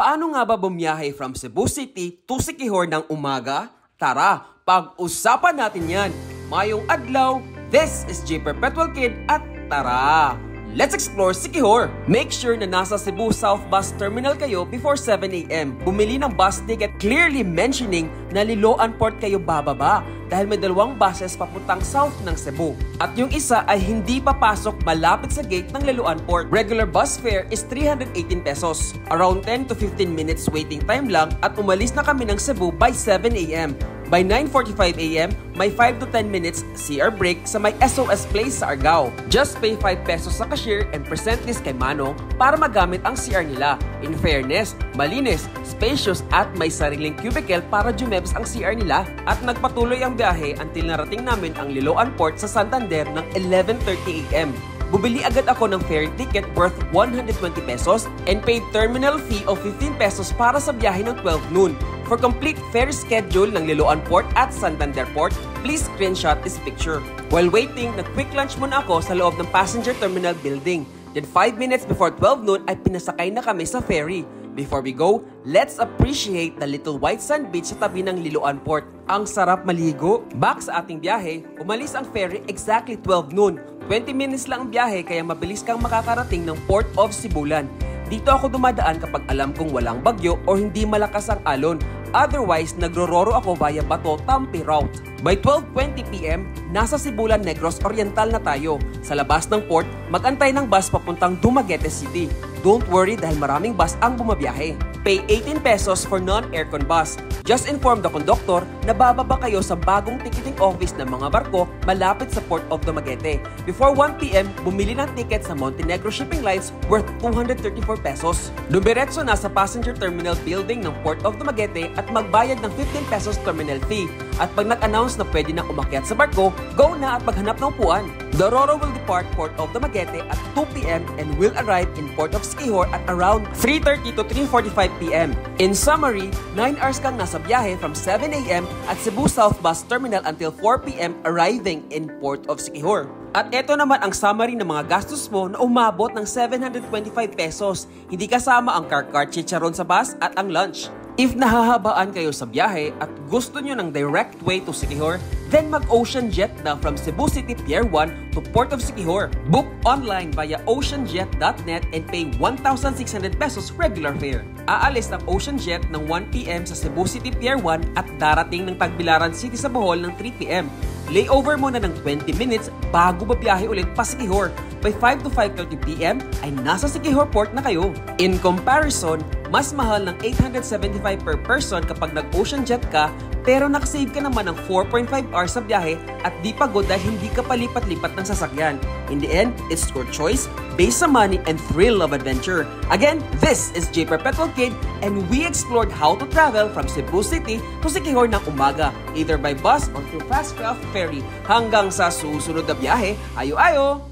Paano nga ba bumiyahe from Cebu City to Siquijor ng umaga? Tara, pag-usapan natin yan. Mayong adlaw, this is J Perpetual Kid at tara! Let's explore Siquijor! Make sure na nasa Cebu South Bus Terminal kayo before 7 AM. Bumili ng bus ticket clearly mentioning na Liloan Port kayo bababa dahil may dalawang buses papuntang south ng Cebu. At yung isa ay hindi papasok malapit sa gate ng Liloan Port. Regular bus fare is 318 pesos. Around 10 to 15 minutes waiting time lang at umalis na kami ng Cebu by 7 AM. By 9:45 AM, may 5 to 10 minutes CR break sa may SOS Place sa Argao. Just pay 5 pesos sa cashier and present this kay Manong para magamit ang CR nila. In fairness, malinis, spacious at may sariling cubicle para jumebs ang CR nila. At nagpatuloy ang biyahe until narating namin ang Liloan Port sa Santander ng 11:30 AM. Bumili agad ako ng ferry ticket worth 120 pesos and paid terminal fee of 15 pesos para sa biyahe ng 12 noon. For complete ferry schedule ng Liloan Port at Santander Port, please screenshot this picture. While waiting, nag-quick lunch muna ako sa loob ng passenger terminal building. Then 5 minutes before 12 noon ay pinasakay na kami sa ferry. Before we go, let's appreciate the little white sand beach sa tabi ng Liloan Port. Ang sarap maligo. Back sa ating biyahe, umalis ang ferry exactly 12 noon. 20 minutes lang ang biyahe kaya mabilis kang makakarating ng Port of Sibulan. Dito ako dumadaan kapag alam kong walang bagyo o hindi malakas ang alon. Otherwise, nagrororo ako via Bato Tampi route. By 12:20 PM, nasa Sibulan Negros Oriental na tayo. Sa labas ng port, mag-antay ng bus papuntang Dumaguete City. Don't worry dahil maraming bus ang bumabiyahe. Pay 18 pesos for non-aircon bus. Just inform the conductor na bababa kayo sa bagong ticketing office ng mga barko malapit sa Port of Dumaguete. Before 1 PM, bumili ng ticket sa Montenegro Shipping Lines worth 234 pesos. Dumiretso na sa passenger terminal building ng Port of Dumaguete at magbayad ng 15 pesos terminal fee. At pag nag-announce na pwede na umakyat sa barko, go na at maghanap ng upuan. The Roro will depart Port of Dumaguete at 2 PM and will arrive in Port of Siquijor at around 3:30 to 3:45 PM. In summary, 9 hours kang nasa biyahe from 7 AM at Cebu South Bus Terminal until 4 PM arriving in Port of Siquijor. At eto naman ang summary ng mga gastos mo na umabot ng 725 pesos. Hindi kasama ang car chicharon sa bus at ang lunch. If nahahabaan kayo sa biyahe at gusto nyo ng direct way to Siquijor, then mag-Ocean Jet na from Cebu City Pier 1 to Port of Siquijor. Book online via oceanjet.net and pay 1,600 pesos regular fare. Aalis ng Ocean Jet ng 1 PM sa Cebu City Pier 1 at darating ng Tagbilaran City sa Bohol ng 3 PM. Layover muna ng 20 minutes bago babiyahe ulit pa Siquijor. By 5 to 5:30 PM ay nasa Siquijor Port na kayo. In comparison, mas mahal ng 875 per person kapag nag-Ocean Jet ka pero nakasave ka naman ng 4.5 hours sa biyahe at di pagod dahil hindi ka palipat-lipat ng sasakyan. In the end, it's your choice based sa money and thrill of adventure. Again, this is J Perpetual Kid and we explored how to travel from Cebu City to Siquijor ng umaga, either by bus or through Fastcraft Ferry. Hanggang sa susunod na biyahe, ayo-ayo!